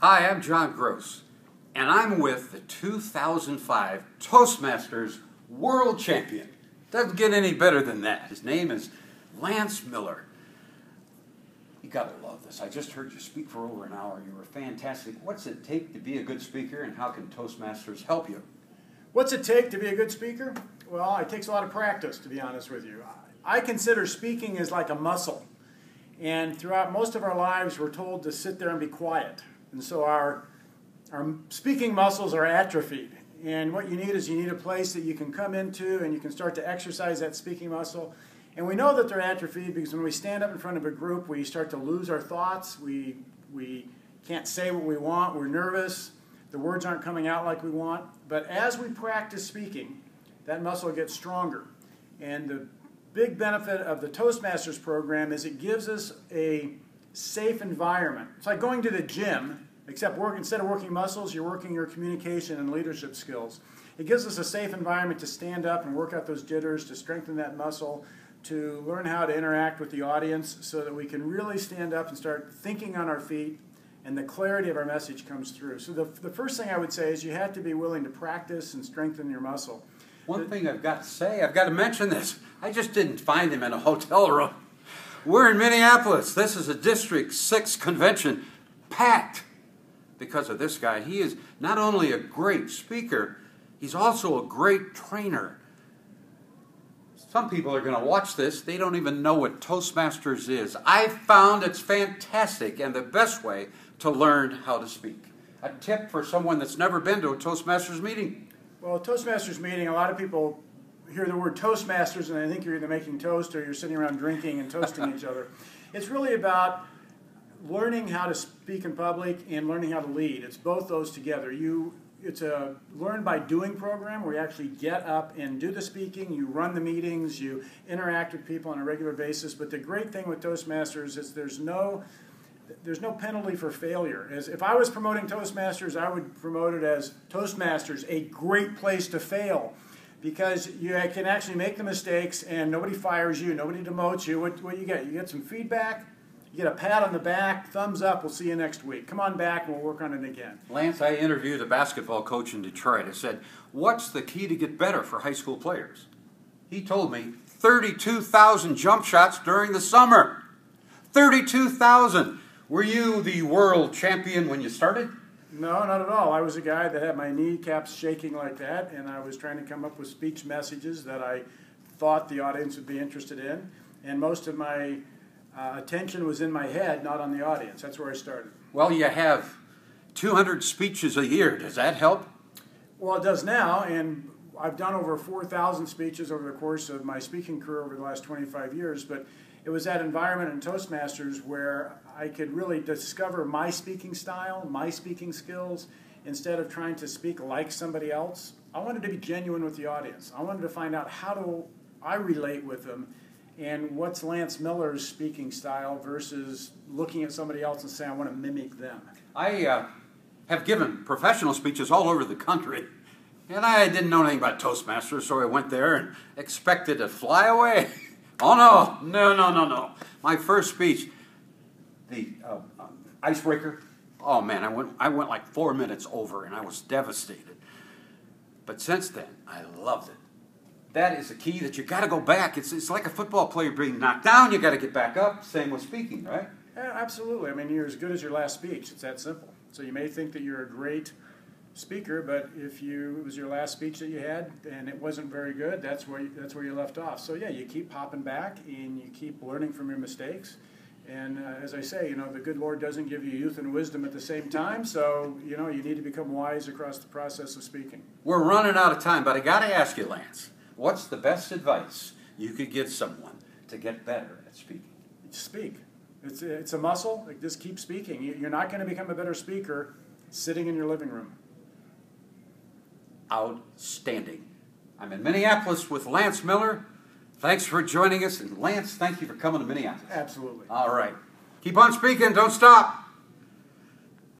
Hi, I'm John Gross, and I'm with the 2005 Toastmasters World Champion. Doesn't get any better than that. His name is Lance Miller. You gotta love this. I just heard you speak for over an hour. You were fantastic. What's it take to be a good speaker, and how can Toastmasters help you? What's it take to be a good speaker? Well, it takes a lot of practice, to be honest with you. I consider speaking as like a muscle. And throughout most of our lives, we're told to sit there and be quiet. And so our speaking muscles are atrophied. And what you need is a place that you can come into and you can start to exercise that speaking muscle. And we know that they're atrophied because when we stand up in front of a group, we start to lose our thoughts. We can't say what we want. We're nervous. The words aren't coming out like we want. But as we practice speaking, that muscle gets stronger. And the big benefit of the Toastmasters program is it gives us a safe environment. It's like going to the gym, except instead of working muscles, you're working your communication and leadership skills. It gives us a safe environment to stand up and work out those jitters, to strengthen that muscle, to learn how to interact with the audience so that we can really stand up and start thinking on our feet and the clarity of our message comes through. So the first thing I would say is you have to be willing to practice and strengthen your muscle. One thing I've got to say, I've got to mention this. I just didn't find him in a hotel room. We're in Minneapolis. This is a District 6 convention, packed because of this guy. He is not only a great speaker, he's also a great trainer. Some people are going to watch this. They don't even know what Toastmasters is. I found it's fantastic and the best way to learn how to speak. A tip for someone that's never been to a Toastmasters meeting. Well, a Toastmasters meeting, a lot of people hear the word Toastmasters and they think you're either making toast or you're sitting around drinking and toasting each other. It's really about learning how to speak in public and learning how to lead. It's both those together. It's a learn by doing program where you actually get up and do the speaking, you run the meetings, you interact with people on a regular basis. But the great thing with Toastmasters is there's no penalty for failure. If I was promoting Toastmasters, I would promote it as Toastmasters, a great place to fail. Because you can actually make the mistakes and nobody fires you, nobody demotes you. What you get? You get some feedback, you get a pat on the back, thumbs up, we'll see you next week. Come on back and we'll work on it again. Lance, I interviewed a basketball coach in Detroit. I said, what's the key to get better for high school players? He told me 32,000 jump shots during the summer. 32,000. Were you the world champion when you started? No, not at all. I was a guy that had my kneecaps shaking like that, and I was trying to come up with speech messages that I thought the audience would be interested in. And most of my attention was in my head, not on the audience. That's where I started. Well, you have 200 speeches a year. Does that help? Well, it does now, and I've done over 4,000 speeches over the course of my speaking career over the last 25 years, but it was that environment in Toastmasters where I could really discover my speaking style, my speaking skills, instead of trying to speak like somebody else. I wanted to be genuine with the audience. I wanted to find out how do I relate with them and what's Lance Miller's speaking style versus looking at somebody else and saying I want to mimic them. I have given professional speeches all over the country, and I didn't know anything about Toastmasters, so I went there and expected to fly away. Oh, no. My first speech, the icebreaker, oh man, I went like 4 minutes over and I was devastated. But since then, I loved it. That is the key that you got to go back. It's like a football player being knocked down, you got to get back up. Same with speaking, right? Yeah, absolutely. I mean, you're as good as your last speech. It's that simple. So you may think that you're a great speaker, but if it was your last speech that you had and it wasn't very good, that's where you left off. So yeah, you keep popping back and you keep learning from your mistakes. And as I say, the good Lord doesn't give you youth and wisdom at the same time, so you need to become wise across the process of speaking. We're running out of time, but I got to ask you, Lance, what's the best advice you could give someone to get better at speaking? Speak. It's a muscle. Just keep speaking. You're not going to become a better speaker sitting in your living room. Outstanding. I'm in Minneapolis with Lance Miller. Thanks for joining us. And Lance, thank you for coming to Minneapolis. Absolutely. All right. Keep on speaking. Don't stop.